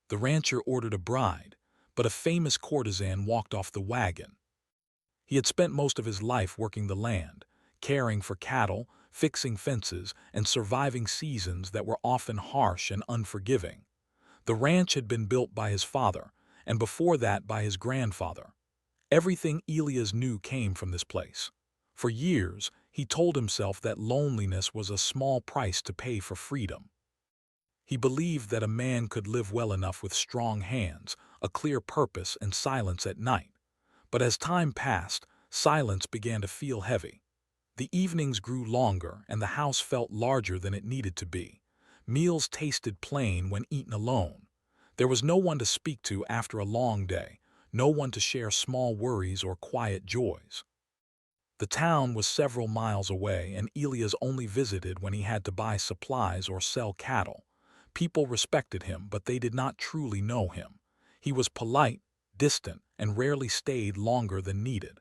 The rancher ordered a bride, but a famous courtesan walked off the wagon. He had spent most of his life working the land, caring for cattle, fixing fences, and surviving seasons that were often harsh and unforgiving. The ranch had been built by his father, and before that by his grandfather. Everything Elias knew came from this place. For years, he told himself that loneliness was a small price to pay for freedom. He believed that a man could live well enough with strong hands, a clear purpose, and silence at night. But as time passed, silence began to feel heavy. The evenings grew longer, and the house felt larger than it needed to be. Meals tasted plain when eaten alone. There was no one to speak to after a long day, no one to share small worries or quiet joys. The town was several miles away, and Elias only visited when he had to buy supplies or sell cattle. People respected him, but they did not truly know him. He was polite, distant, and rarely stayed longer than needed.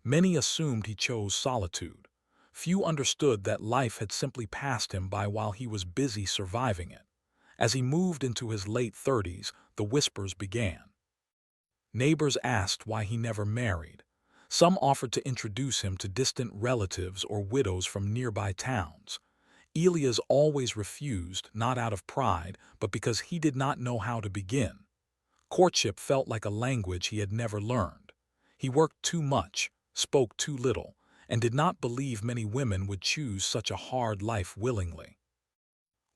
Many assumed he chose solitude. Few understood that life had simply passed him by while he was busy surviving it. As he moved into his late 30s, the whispers began. Neighbors asked why he never married. Some offered to introduce him to distant relatives or widows from nearby towns. Elias always refused, not out of pride, but because he did not know how to begin. Courtship felt like a language he had never learned. He worked too much, spoke too little, and did not believe many women would choose such a hard life willingly.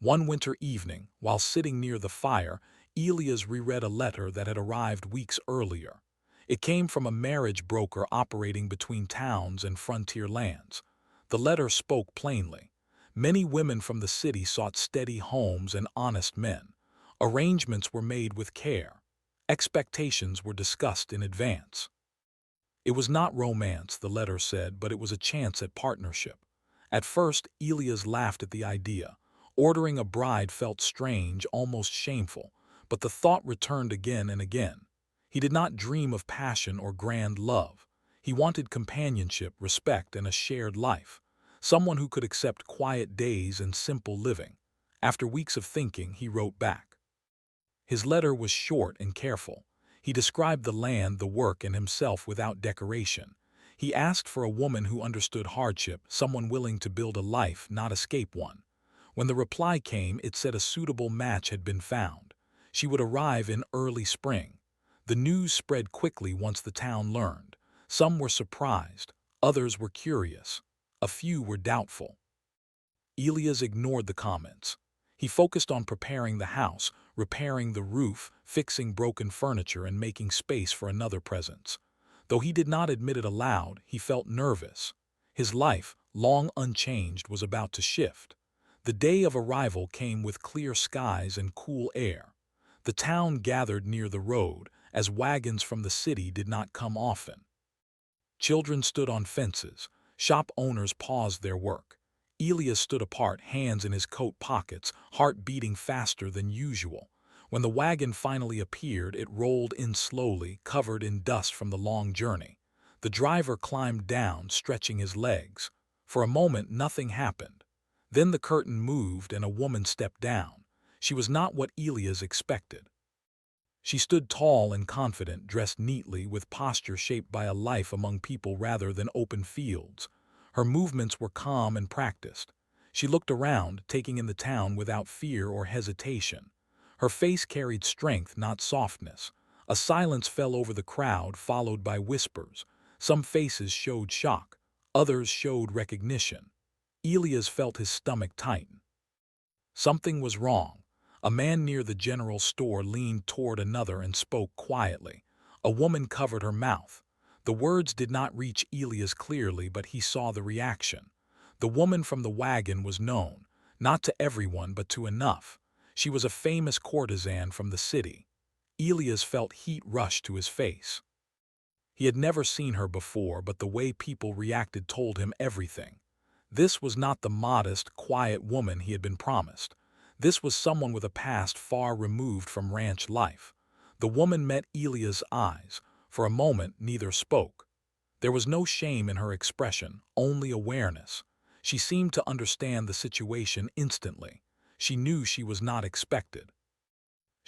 One winter evening, while sitting near the fire, Elias reread a letter that had arrived weeks earlier. It came from a marriage broker operating between towns and frontier lands. The letter spoke plainly. Many women from the city sought steady homes and honest men. Arrangements were made with care. Expectations were discussed in advance. It was not romance, the letter said, but it was a chance at partnership. At first, Elias laughed at the idea. Ordering a bride felt strange, almost shameful, but the thought returned again and again. He did not dream of passion or grand love. He wanted companionship, respect, and a shared life. Someone who could accept quiet days and simple living. After weeks of thinking, he wrote back. His letter was short and careful. He described the land, the work, and himself without decoration. He asked for a woman who understood hardship, someone willing to build a life, not escape one. When the reply came, it said a suitable match had been found. She would arrive in early spring. The news spread quickly once the town learned. Some were surprised, others were curious, a few were doubtful. Elias ignored the comments. He focused on preparing the house, repairing the roof, fixing broken furniture, and making space for another presence. Though he did not admit it aloud, he felt nervous. His life, long unchanged, was about to shift. The day of arrival came with clear skies and cool air. The town gathered near the road, as wagons from the city did not come often. Children stood on fences. Shop owners paused their work. Elias stood apart, hands in his coat pockets, heart beating faster than usual. When the wagon finally appeared, it rolled in slowly, covered in dust from the long journey. The driver climbed down, stretching his legs. For a moment, nothing happened. Then the curtain moved and a woman stepped down. She was not what Elias expected. She stood tall and confident, dressed neatly, with posture shaped by a life among people rather than open fields. Her movements were calm and practiced. She looked around, taking in the town without fear or hesitation. Her face carried strength, not softness. A silence fell over the crowd, followed by whispers. Some faces showed shock. Others showed recognition. Elias felt his stomach tighten. Something was wrong. A man near the general store leaned toward another and spoke quietly. A woman covered her mouth. The words did not reach Elias clearly, but he saw the reaction. The woman from the wagon was known, not to everyone but to enough. She was a famous courtesan from the city. Elias felt heat rush to his face. He had never seen her before, but the way people reacted told him everything. This was not the modest, quiet woman he had been promised. This was someone with a past far removed from ranch life. The woman met Elias' eyes. For a moment, neither spoke. There was no shame in her expression, only awareness. She seemed to understand the situation instantly. She knew she was not expected.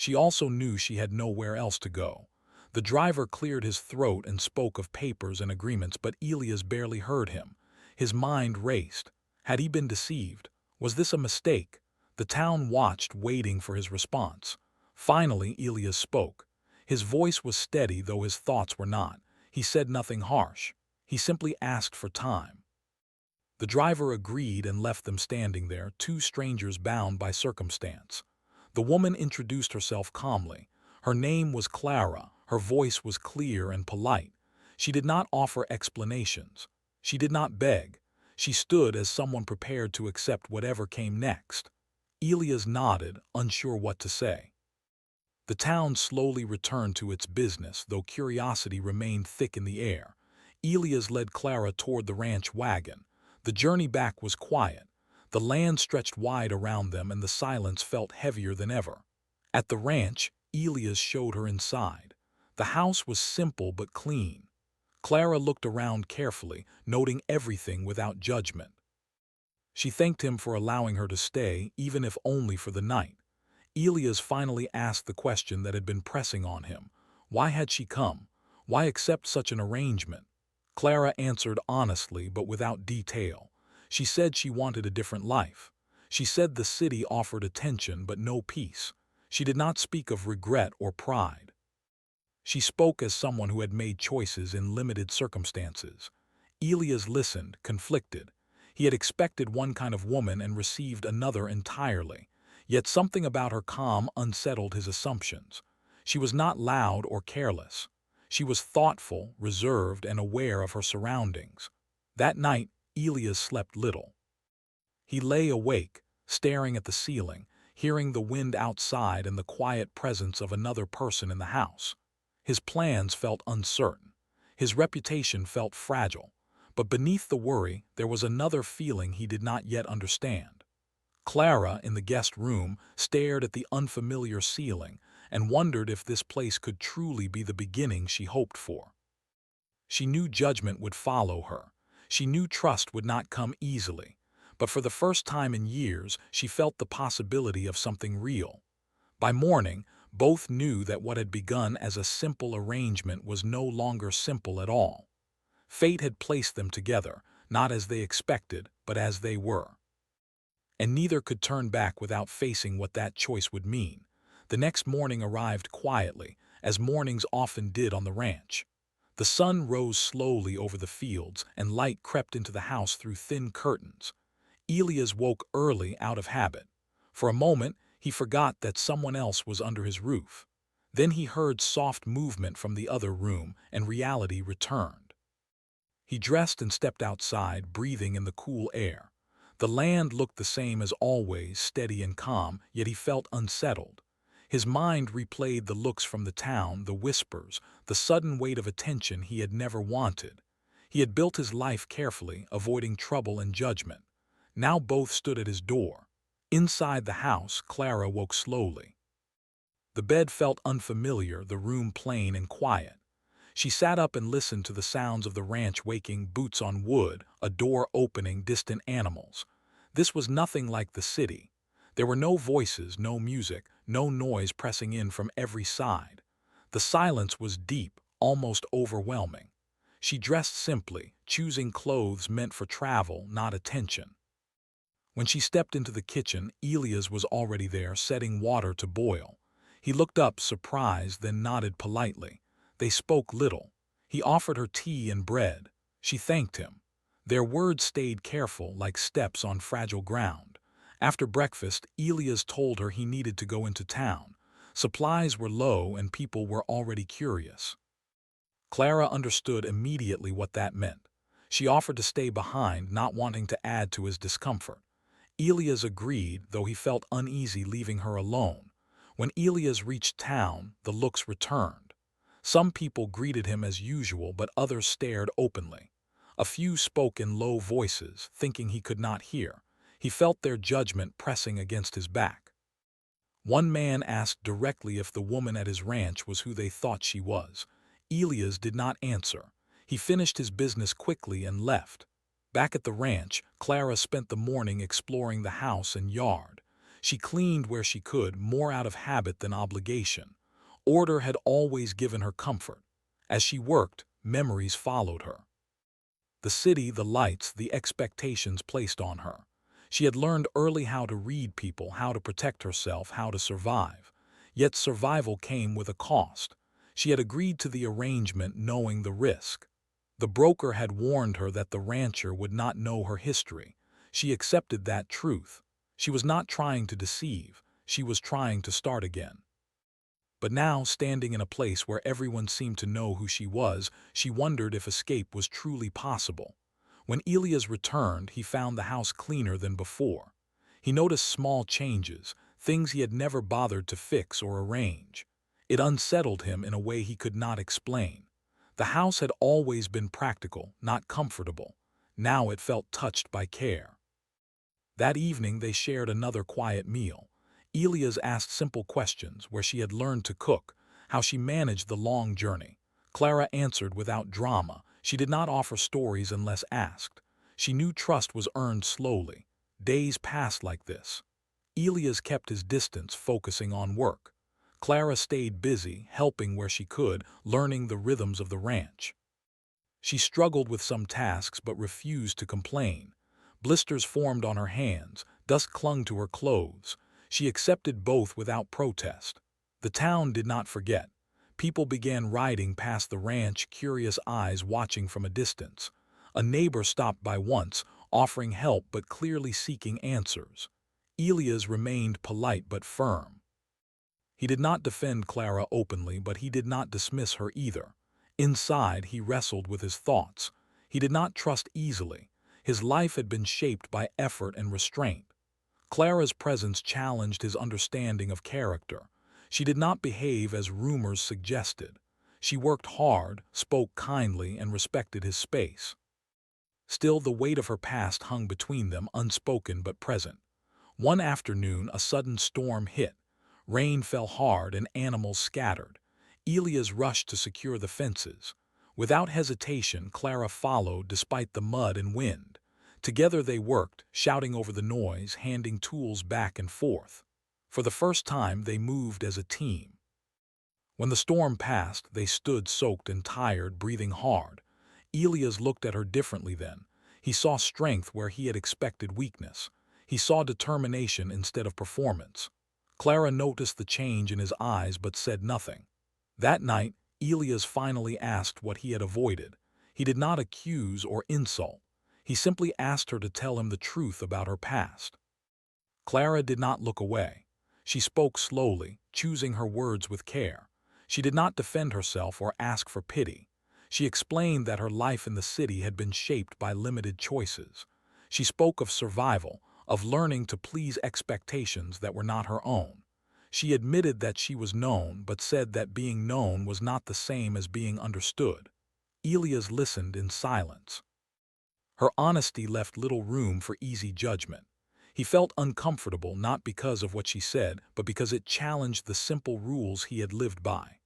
She also knew she had nowhere else to go. The driver cleared his throat and spoke of papers and agreements, but Elias barely heard him. His mind raced. Had he been deceived? Was this a mistake? The town watched, waiting for his response. Finally, Elias spoke. His voice was steady, though his thoughts were not. He said nothing harsh. He simply asked for time. The driver agreed and left them standing there, two strangers bound by circumstance. The woman introduced herself calmly. Her name was Clara. Her voice was clear and polite. She did not offer explanations. She did not beg. She stood as someone prepared to accept whatever came next. Elias nodded, unsure what to say. The town slowly returned to its business, though curiosity remained thick in the air. Elias led Clara toward the ranch wagon. The journey back was quiet. The land stretched wide around them, and the silence felt heavier than ever. At the ranch, Elias showed her inside. The house was simple but clean. Clara looked around carefully, noting everything without judgment. She thanked him for allowing her to stay, even if only for the night. Elias finally asked the question that had been pressing on him. Why had she come? Why accept such an arrangement? Clara answered honestly, but without detail. She said she wanted a different life. She said the city offered attention but no peace. She did not speak of regret or pride. She spoke as someone who had made choices in limited circumstances. Elias listened, conflicted. He had expected one kind of woman and received another entirely. Yet something about her calm unsettled his assumptions. She was not loud or careless. She was thoughtful, reserved, and aware of her surroundings. That night, Elias slept little. He lay awake, staring at the ceiling, hearing the wind outside and the quiet presence of another person in the house. His plans felt uncertain. His reputation felt fragile. But beneath the worry, there was another feeling he did not yet understand. Clara, in the guest room, stared at the unfamiliar ceiling and wondered if this place could truly be the beginning she hoped for. She knew judgment would follow her. She knew trust would not come easily. But for the first time in years, she felt the possibility of something real. By morning, both knew that what had begun as a simple arrangement was no longer simple at all. Fate had placed them together, not as they expected, but as they were. And neither could turn back without facing what that choice would mean. The next morning arrived quietly, as mornings often did on the ranch. The sun rose slowly over the fields, and light crept into the house through thin curtains. Elias woke early out of habit. For a moment, he forgot that someone else was under his roof. Then he heard soft movement from the other room, and reality returned. He dressed and stepped outside, breathing in the cool air. The land looked the same as always, steady and calm, yet he felt unsettled. His mind replayed the looks from the town, the whispers, the sudden weight of attention he had never wanted. He had built his life carefully, avoiding trouble and judgment. Now both stood at his door. Inside the house, Clara woke slowly. The bed felt unfamiliar, the room plain and quiet. She sat up and listened to the sounds of the ranch waking, boots on wood, a door opening, distant animals. This was nothing like the city. There were no voices, no music, no noise pressing in from every side. The silence was deep, almost overwhelming. She dressed simply, choosing clothes meant for travel, not attention. When she stepped into the kitchen, Elias was already there, setting water to boil. He looked up, surprised, then nodded politely. They spoke little. He offered her tea and bread. She thanked him. Their words stayed careful, like steps on fragile ground. After breakfast, Elias told her he needed to go into town. Supplies were low and people were already curious. Clara understood immediately what that meant. She offered to stay behind, not wanting to add to his discomfort. Elias agreed, though he felt uneasy leaving her alone. When Elias reached town, the looks returned. Some people greeted him as usual, but others stared openly. A few spoke in low voices, thinking he could not hear. He felt their judgment pressing against his back. One man asked directly if the woman at his ranch was who they thought she was. Elias did not answer. He finished his business quickly and left. Back at the ranch, Clara spent the morning exploring the house and yard. She cleaned where she could, more out of habit than obligation. Order had always given her comfort. As she worked, memories followed her. The city, the lights, the expectations placed on her. She had learned early how to read people, how to protect herself, how to survive. Yet survival came with a cost. She had agreed to the arrangement knowing the risk. The broker had warned her that the rancher would not know her history. She accepted that truth. She was not trying to deceive. She was trying to start again. But now, standing in a place where everyone seemed to know who she was, she wondered if escape was truly possible. When Elias returned, he found the house cleaner than before. He noticed small changes, things he had never bothered to fix or arrange. It unsettled him in a way he could not explain. The house had always been practical, not comfortable. Now it felt touched by care. That evening they shared another quiet meal. Elias asked simple questions, where she had learned to cook, how she managed the long journey. Clara answered without drama. She did not offer stories unless asked. She knew trust was earned slowly. Days passed like this. Elias kept his distance, focusing on work. Clara stayed busy, helping where she could, learning the rhythms of the ranch. She struggled with some tasks but refused to complain. Blisters formed on her hands, dust clung to her clothes. She accepted both without protest. The town did not forget. People began riding past the ranch, curious eyes watching from a distance. A neighbor stopped by once, offering help but clearly seeking answers. Elias remained polite but firm. He did not defend Clara openly, but he did not dismiss her either. Inside, he wrestled with his thoughts. He did not trust easily. His life had been shaped by effort and restraint. Clara's presence challenged his understanding of character. She did not behave as rumors suggested. She worked hard, spoke kindly, and respected his space. Still, the weight of her past hung between them, unspoken but present. One afternoon, a sudden storm hit. Rain fell hard and animals scattered. Elias rushed to secure the fences. Without hesitation, Clara followed despite the mud and wind. Together they worked, shouting over the noise, handing tools back and forth. For the first time, they moved as a team. When the storm passed, they stood soaked and tired, breathing hard. Elias looked at her differently then. He saw strength where he had expected weakness. He saw determination instead of performance. Clara noticed the change in his eyes but said nothing. That night, Elias finally asked what he had avoided. He did not accuse or insult. He simply asked her to tell him the truth about her past. Clara did not look away. She spoke slowly, choosing her words with care. She did not defend herself or ask for pity. She explained that her life in the city had been shaped by limited choices. She spoke of survival, of learning to please expectations that were not her own. She admitted that she was known, but said that being known was not the same as being understood. Elias listened in silence. Her honesty left little room for easy judgment. He felt uncomfortable not because of what she said, but because it challenged the simple rules he had lived by.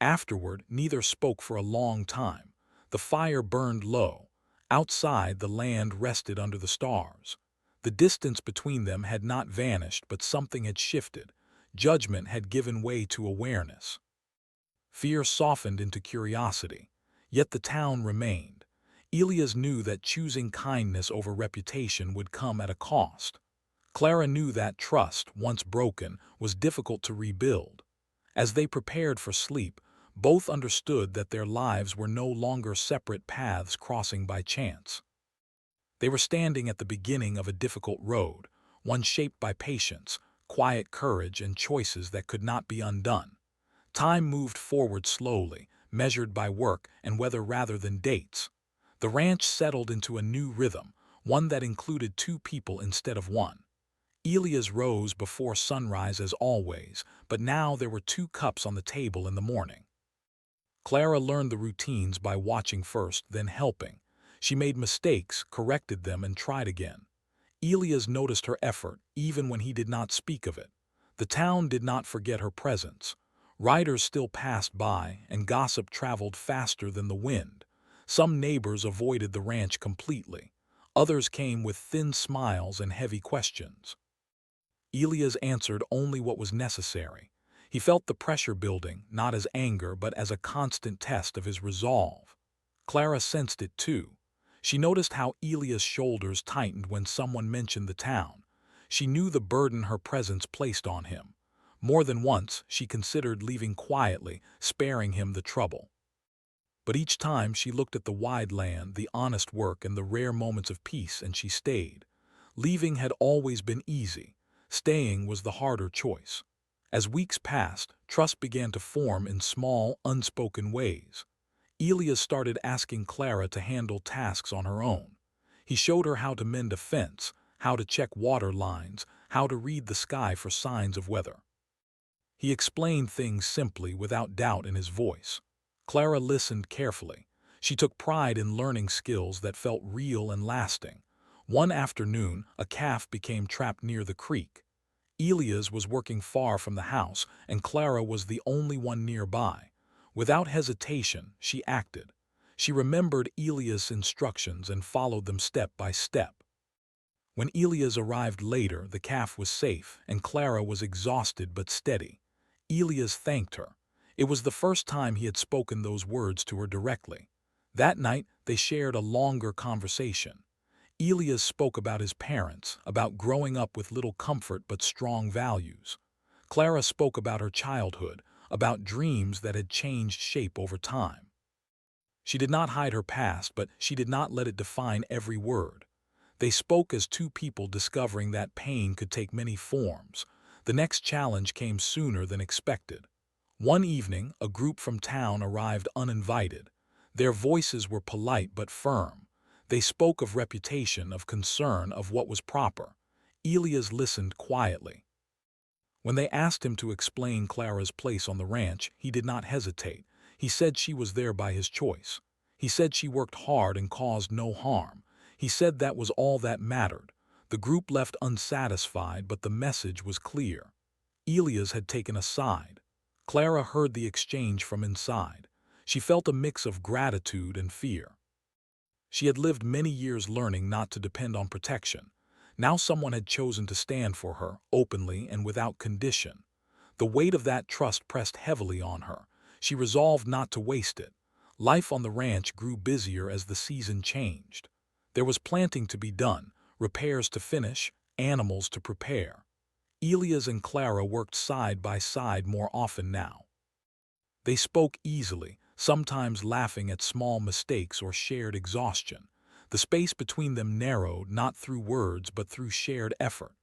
Afterward, neither spoke for a long time. The fire burned low. Outside, the land rested under the stars. The distance between them had not vanished, but something had shifted. Judgment had given way to awareness. Fear softened into curiosity. Yet the town remained. Elias knew that choosing kindness over reputation would come at a cost. Clara knew that trust, once broken, was difficult to rebuild. As they prepared for sleep, both understood that their lives were no longer separate paths crossing by chance. They were standing at the beginning of a difficult road, one shaped by patience, quiet courage, and choices that could not be undone. Time moved forward slowly, measured by work and weather rather than dates. The ranch settled into a new rhythm, one that included two people instead of one. Elias rose before sunrise as always, but now there were 2 cups on the table in the morning. Clara learned the routines by watching first, then helping. She made mistakes, corrected them, and tried again. Elias noticed her effort, even when he did not speak of it. The town did not forget her presence. Riders still passed by, and gossip traveled faster than the wind. Some neighbors avoided the ranch completely. Others came with thin smiles and heavy questions. Elias answered only what was necessary. He felt the pressure building, not as anger but as a constant test of his resolve. Clara sensed it too. She noticed how Elias' shoulders tightened when someone mentioned the town. She knew the burden her presence placed on him. More than once, she considered leaving quietly, sparing him the trouble. But each time she looked at the wide land, the honest work, and the rare moments of peace, and she stayed. Leaving had always been easy. Staying was the harder choice. As weeks passed, trust began to form in small, unspoken ways. Elias started asking Clara to handle tasks on her own. He showed her how to mend a fence, how to check water lines, how to read the sky for signs of weather. He explained things simply, without doubt in his voice. Clara listened carefully. She took pride in learning skills that felt real and lasting. One afternoon, a calf became trapped near the creek. Elias was working far from the house, and Clara was the only one nearby. Without hesitation, she acted. She remembered Elias' instructions and followed them step by step. When Elias arrived later, the calf was safe, and Clara was exhausted but steady. Elias thanked her. It was the first time he had spoken those words to her directly. That night, they shared a longer conversation. Elias spoke about his parents, about growing up with little comfort but strong values. Clara spoke about her childhood, about dreams that had changed shape over time. She did not hide her past, but she did not let it define every word. They spoke as two people discovering that pain could take many forms. The next challenge came sooner than expected. One evening, a group from town arrived uninvited. Their voices were polite but firm. They spoke of reputation, of concern, of what was proper. Elias listened quietly. When they asked him to explain Clara's place on the ranch, he did not hesitate. He said she was there by his choice. He said she worked hard and caused no harm. He said that was all that mattered. The group left unsatisfied, but the message was clear. Elias had taken a side. Clara heard the exchange from inside. She felt a mix of gratitude and fear. She had lived many years learning not to depend on protection. Now someone had chosen to stand for her, openly and without condition. The weight of that trust pressed heavily on her. She resolved not to waste it. Life on the ranch grew busier as the season changed. There was planting to be done, repairs to finish, animals to prepare. Elias and Clara worked side by side more often now. They spoke easily, sometimes laughing at small mistakes or shared exhaustion. The space between them narrowed not through words but through shared effort.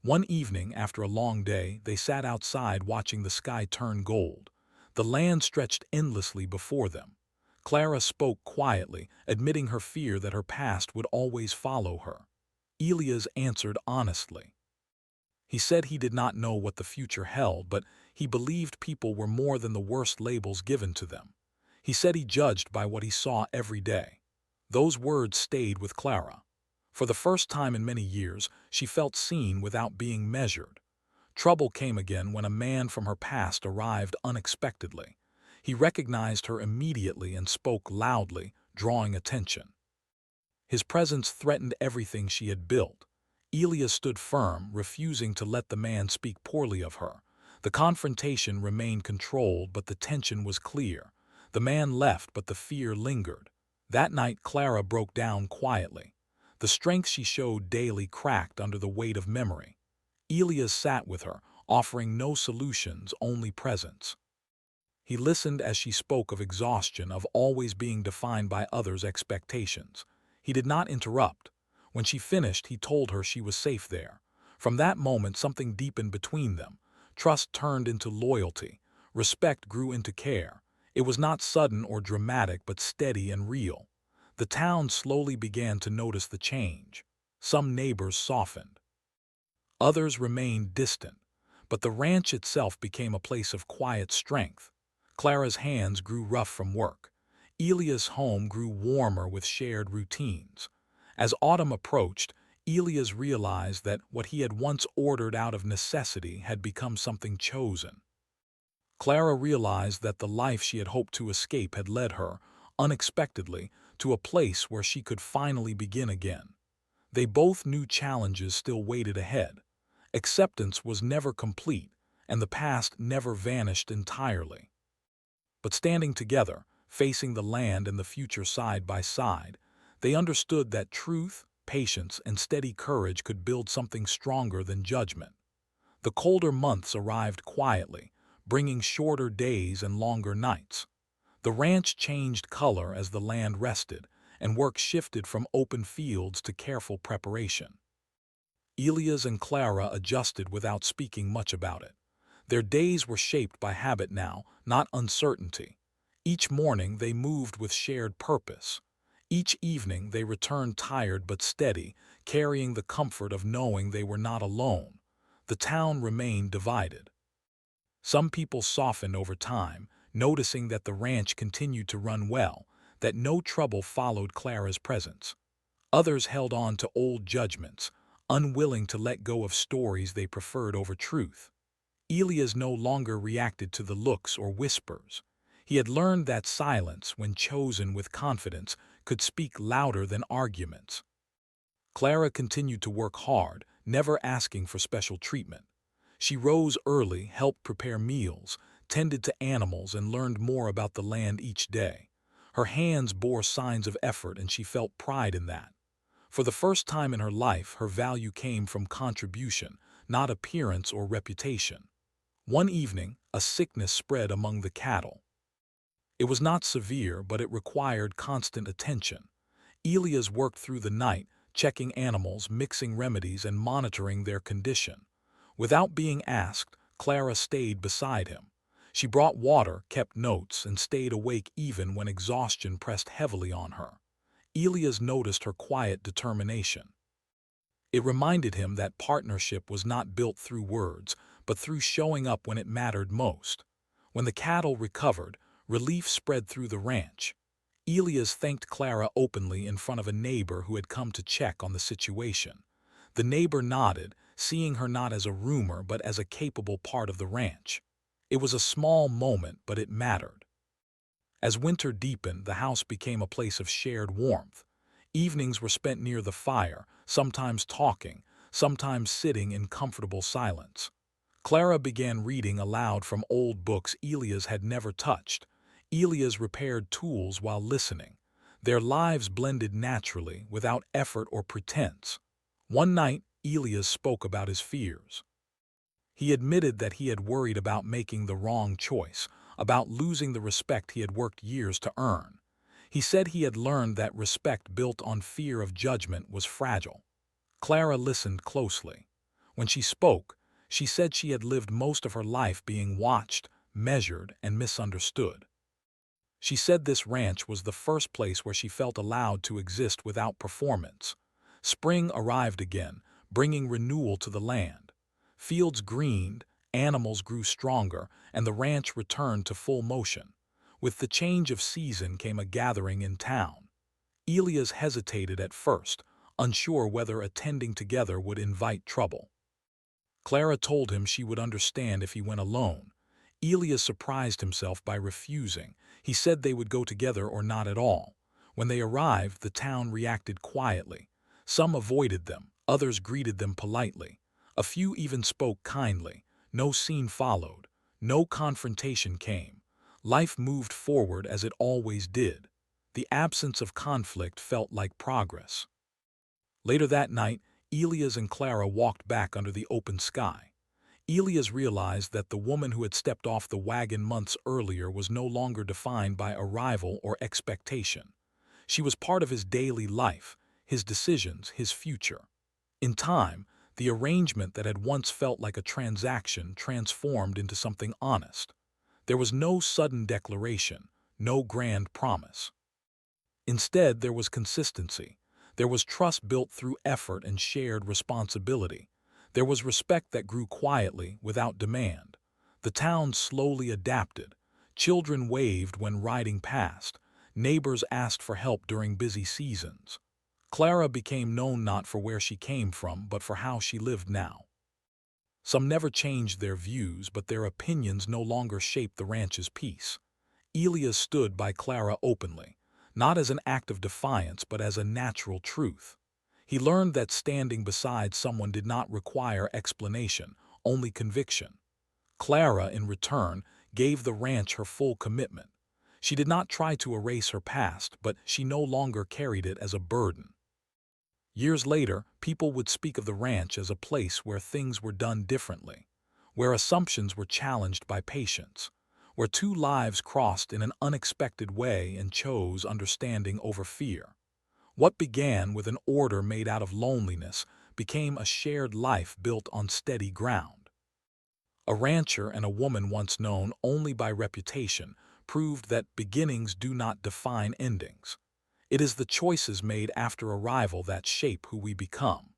One evening, after a long day, they sat outside watching the sky turn gold. The land stretched endlessly before them. Clara spoke quietly, admitting her fear that her past would always follow her. Elias answered honestly. He said he did not know what the future held, but he believed people were more than the worst labels given to them. He said he judged by what he saw every day. Those words stayed with Clara. For the first time in many years, she felt seen without being measured. Trouble came again when a man from her past arrived unexpectedly. He recognized her immediately and spoke loudly, drawing attention. His presence threatened everything she had built. Elias stood firm, refusing to let the man speak poorly of her. The confrontation remained controlled, but the tension was clear. The man left, but the fear lingered. That night, Clara broke down quietly. The strength she showed daily cracked under the weight of memory. Elias sat with her, offering no solutions, only presence. He listened as she spoke of exhaustion, of always being defined by others' expectations. He did not interrupt. When she finished, he told her she was safe there. From that moment, something deepened between them. Trust turned into loyalty. Respect grew into care. It was not sudden or dramatic, but steady and real. The town slowly began to notice the change. Some neighbors softened. Others remained distant. But the ranch itself became a place of quiet strength. Clara's hands grew rough from work. Elias' home grew warmer with shared routines. As autumn approached, Elias realized that what he had once ordered out of necessity had become something chosen. Clara realized that the life she had hoped to escape had led her, unexpectedly, to a place where she could finally begin again. They both knew challenges still waited ahead. Acceptance was never complete, and the past never vanished entirely. But standing together, facing the land and the future side by side, they understood that truth, patience, and steady courage could build something stronger than judgment. The colder months arrived quietly, bringing shorter days and longer nights. The ranch changed color as the land rested, and work shifted from open fields to careful preparation. Elias and Clara adjusted without speaking much about it. Their days were shaped by habit now, not uncertainty. Each morning they moved with shared purpose. Each evening they returned tired but steady, carrying the comfort of knowing they were not alone. The town remained divided. Some people softened over time, noticing that the ranch continued to run well, that no trouble followed Clara's presence. Others held on to old judgments, unwilling to let go of stories they preferred over truth. Elias no longer reacted to the looks or whispers. He had learned that silence, when chosen with confidence, could speak louder than arguments. Clara continued to work hard, never asking for special treatment. She rose early, helped prepare meals, tended to animals, and learned more about the land each day. Her hands bore signs of effort, and she felt pride in that. For the first time in her life, her value came from contribution, not appearance or reputation. One evening, a sickness spread among the cattle. It was not severe, but it required constant attention. Elias worked through the night, checking animals, mixing remedies, and monitoring their condition. Without being asked, Clara stayed beside him. She brought water, kept notes, and stayed awake even when exhaustion pressed heavily on her. Elias noticed her quiet determination. It reminded him that partnership was not built through words, but through showing up when it mattered most. When the cattle recovered, relief spread through the ranch. Elias thanked Clara openly in front of a neighbor who had come to check on the situation. The neighbor nodded, seeing her not as a rumor but as a capable part of the ranch. It was a small moment, but it mattered. As winter deepened, the house became a place of shared warmth. Evenings were spent near the fire, sometimes talking, sometimes sitting in comfortable silence. Clara began reading aloud from old books Elias had never touched. Elias repaired tools while listening. Their lives blended naturally, without effort or pretense. One night, Elias spoke about his fears. He admitted that he had worried about making the wrong choice, about losing the respect he had worked years to earn. He said he had learned that respect built on fear of judgment was fragile. Clara listened closely. When she spoke, she said she had lived most of her life being watched, measured, and misunderstood. She said this ranch was the first place where she felt allowed to exist without performance. Spring arrived again, bringing renewal to the land. Fields greened, animals grew stronger, and the ranch returned to full motion. With the change of season came a gathering in town. Elias hesitated at first, unsure whether attending together would invite trouble. Clara told him she would understand if he went alone. Elias surprised himself by refusing. He said they would go together or not at all. When they arrived, the town reacted quietly. Some avoided them, others greeted them politely. A few even spoke kindly. No scene followed. No confrontation came. Life moved forward as it always did. The absence of conflict felt like progress. Later that night, Elias and Clara walked back under the open sky. Elias realized that the woman who had stepped off the wagon months earlier was no longer defined by arrival or expectation. She was part of his daily life, his decisions, his future. In time, the arrangement that had once felt like a transaction transformed into something honest. There was no sudden declaration, no grand promise. Instead, there was consistency. There was trust built through effort and shared responsibility. There was respect that grew quietly, without demand. The town slowly adapted. Children waved when riding past. Neighbors asked for help during busy seasons. Clara became known not for where she came from, but for how she lived now. Some never changed their views, but their opinions no longer shaped the ranch's peace. Elias stood by Clara openly, not as an act of defiance, but as a natural truth. He learned that standing beside someone did not require explanation, only conviction. Clara, in return, gave the ranch her full commitment. She did not try to erase her past, but she no longer carried it as a burden. Years later, people would speak of the ranch as a place where things were done differently, where assumptions were challenged by patience, where two lives crossed in an unexpected way and chose understanding over fear. What began with an order made out of loneliness became a shared life built on steady ground. A rancher and a woman once known only by reputation proved that beginnings do not define endings. It is the choices made after arrival that shape who we become.